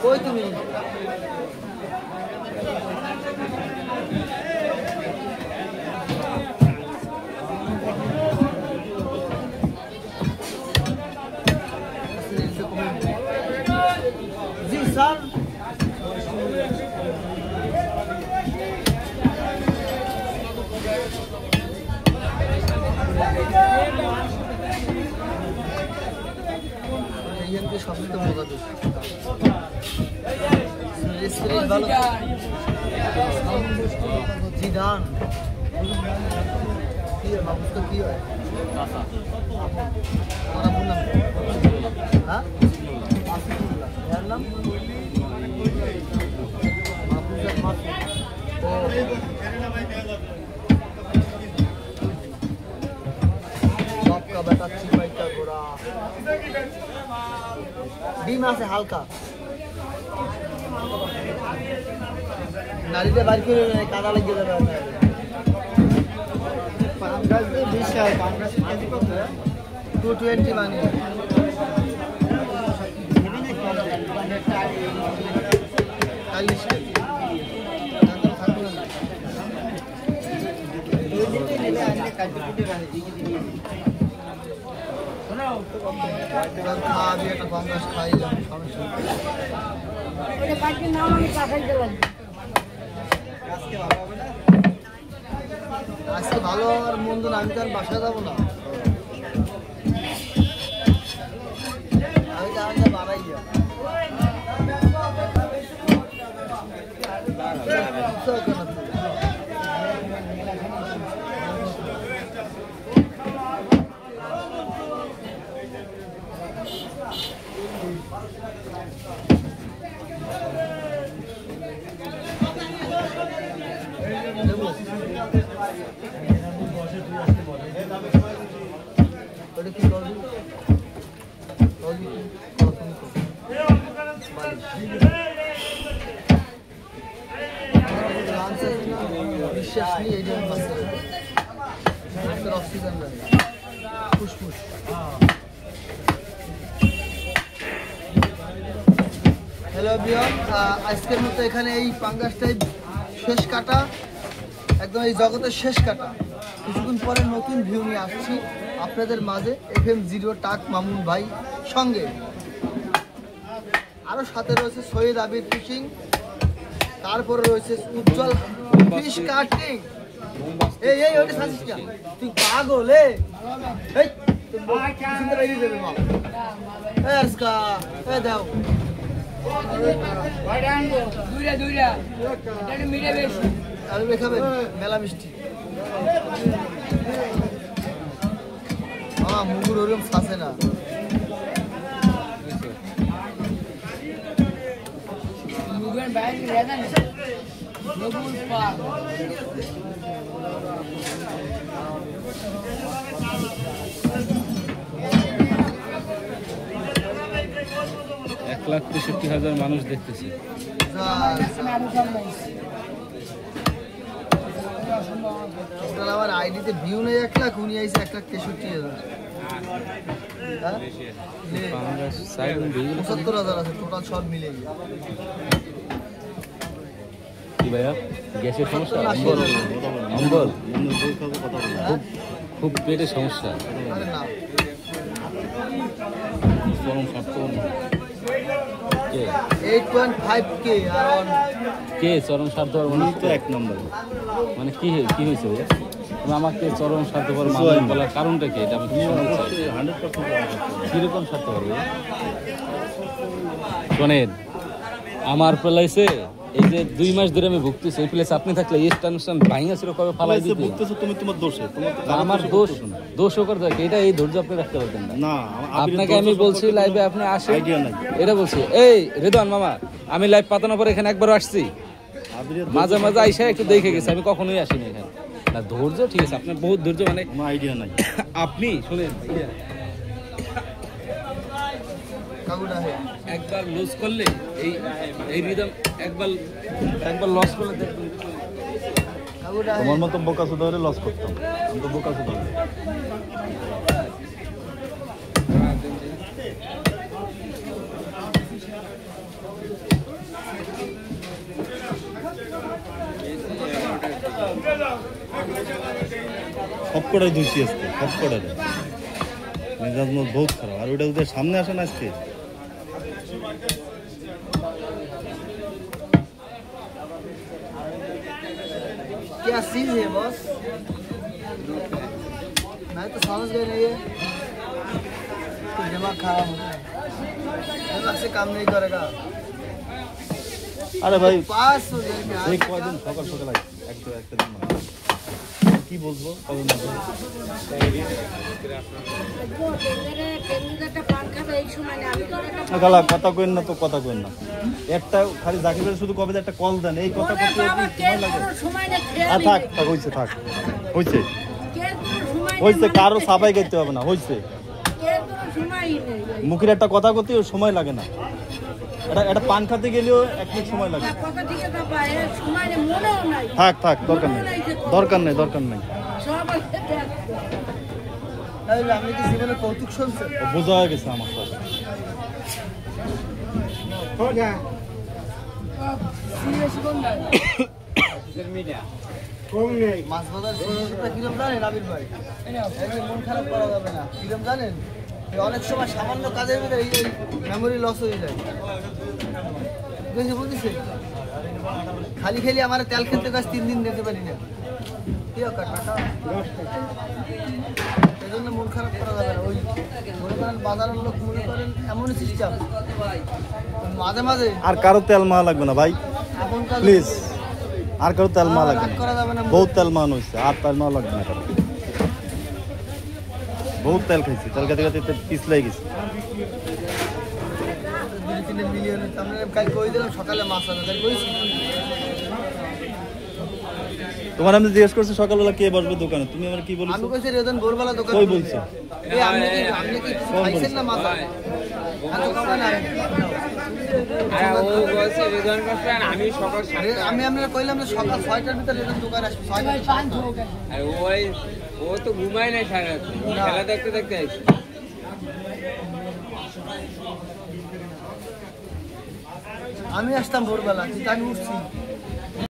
কই তুমি জি স্যার সবচেয়ে মজা দোষ জিদান কি হয় মাহফুজ কি হয় আমার আপনার নাম হ্যাঁ এর নাম सबका बेटा चिपाई का गोरा बीमा से हल्का नारी के बाहर क्यों कादा लग गया था पांगस में 20 है पांगस में कितनी कम है 220 मांगे আজকে ভালো আর মন্দ না, আমি তো আর বাসায় যাবো না, আমি তো বাড়াই অক্সিজেন ফুসফুস। হ্যালো এভরিওয়ান, আজকের মতো এখানে এই পাঙ্গাসটাই শেষ কাটা, একদম এই জগতের শেষ কাটা। কিছুক্ষণ পরে নতুন ভিউ নিয়ে আসছি আপনাদের মাঝে, FM0 টাক মামুন ভাই সঙ্গে, আরও সাথে রয়েছে সৈয়দ আবির ফিশিং, তারপরে রয়েছে উজ্জ্বল ফিশ কাটিং। এই এই ওটা সাজিস কি তুই পাগল? এই চিন্তা বাইরে যাবে মা। এই আজকা এই দাও ওইডাঙ্গো দুইরা দুইরা এটা মিলে বেশি আর দেখাবে মেলা মিষ্টি। মুগুর ওরকম ফাসে না, মুগুর বাইরে রেদা না মুগুর পা 1,63,000 মানুষ দেখতেছে। আমার আইডিতে ভিউ নেই 1 লাখ, উনি আইছে 1,63,000। 75,000 আছে টোটাল সব মিলে। কি ভাইয়া গ্যাসের সমস্যা? অম্বল খুব পেটের সমস্যা। আরে না চরম স্বার্থ 8.5K আর কে চরম স্বার্থপর উনি তো 1 নম্বর। মানে কি হয়েছে ভাইয়া? আমাকে চরম স্বার্থপর মানুষ বলার কারণটা কি? এটা আমি 100% কিরকম স্বার্থপর ভাইয়া? শোনেন, আমার প্লেসে এই যে 2 মাস ধরে আমি ভুগতেছি, এই প্লেসে আপনি থাকলে এই স্টানস্টান ভাঙা ছিল কবে ফালাই দিতে ভুগতেছো তুমি তোমার দোষে। আমার দোষ করে থাকে এটা, এই ধৈর্য আপনি রাখতে পারতেন না। আপনাকে আমি বলছি লাইভে আপনি আসেন, এটা বলছি। এই রেদওয়ান মামা, আমি লাইভ পাতানোর পর এখানে একবার আসছি, মাঝে মাঝে আইসা একটু দেখে গেছি, আমি কখনোই আসিনি এখানে। না ধৈর্য ঠিক আছে, আপনার বহুত ধৈর্য, মানে কোনো আইডিয়া নাই। আপনি শুনেন কাকুটা হে একবার লস করলে এই রিদম একবার লস করলে দেখবেন কাকুটা হে তোমার মতো বোকা সুদা হলে লস করতাম, আমি তো বোকা সুদা। সব কটাই দুইছি আজকে, সব কটাই মেজাজ মত বহুত খারাপ। আর ওইটা যদি সামনে আসে না আজকে, क्या चीज है बॉस? मैं तो समझ गया नहीं है। तो दिमाग खराब हो गया, दिमाग से काम नहीं करेगा। আরে ভাই पास हो जाएंगे এই কয়দিন সকাল সকাল আসছি, একটা দিন মানে। কি বলবো কবে না বলবো? না খালা কথা কইন না তো, কথা কইন না। একটা খালি জাকিরের শুধু কবে যে একটা কল দেন, এই কথা করতে সময় লাগে। আর থাক থাক, হইছে থাক, হইছে হইছে, কারো সাবাই গাইতে হবে না, হইছে। মুখের একটা কথা করতে সময় লাগে না, এটা পান খাতে গেলেও 1 মিনিট সময় লাগে। থাক থাক, দরকার নেই, দরকার নেই, দরকার নেই। আপনি কি জীবনে কৌতুক শুনছেন? বোঝা হয়ে গেছে আমার সাথে। মাছ বাজার সিস্টেমটা কিরম জানেন আবির ভাই? একদম মন খারাপ করা যাবে না। কিরম জানেন? এই অনেক সময় সামান্য কাজের ভিতরে এই মেমোরি লস হয়ে যায়। বুঝেছি খালি খালি আমার তেল খেলতে গাছ 3 দিন দিতে পারি না। কি টাকা এই জন্য মন খারাপ করা যাবে না। ওই মনে করেন বাজারের লোক মনে করেন এমনই সিস্টেম মাঝে মাঝে। আর কারো তেল মা লাগবে না ভাই, এখনকার প্লিজ। আর কারো তেল মা লাগবে রাগ করা যাবে না। না, বহুত তেল মান হয়েছে, আর তেল মা লাগবে না কারো। বহুত তেল খাইছি, তেল খেতে খেতে পিছলাই গেছি। 2-3 মিলিয়ন আমরা কাল কই দিলাম সকালে মাছ আনতে কাল কইছি। তোমার আমি জিজ্ঞেস করছি সকালবেলা কে বসবে দোকানে, তুমি আমার কি বলেছো? আমি কইছি রেজন ভোরবেলা দোকান কই বলছো? এই আপনি কি কিছু খাইছেন না মাছ? আমি কথা নাই। আমি আপনারা কইলাম যে সকাল 6টার ভিতরে রেজন দোকান আসবে। 6টা ও তো ঘুমায় নাই সারা রাত, খেলা দেখতে দেখতে আসছে। আমি আসতাম ভোরবেলা কিন্তু আমি উঠছি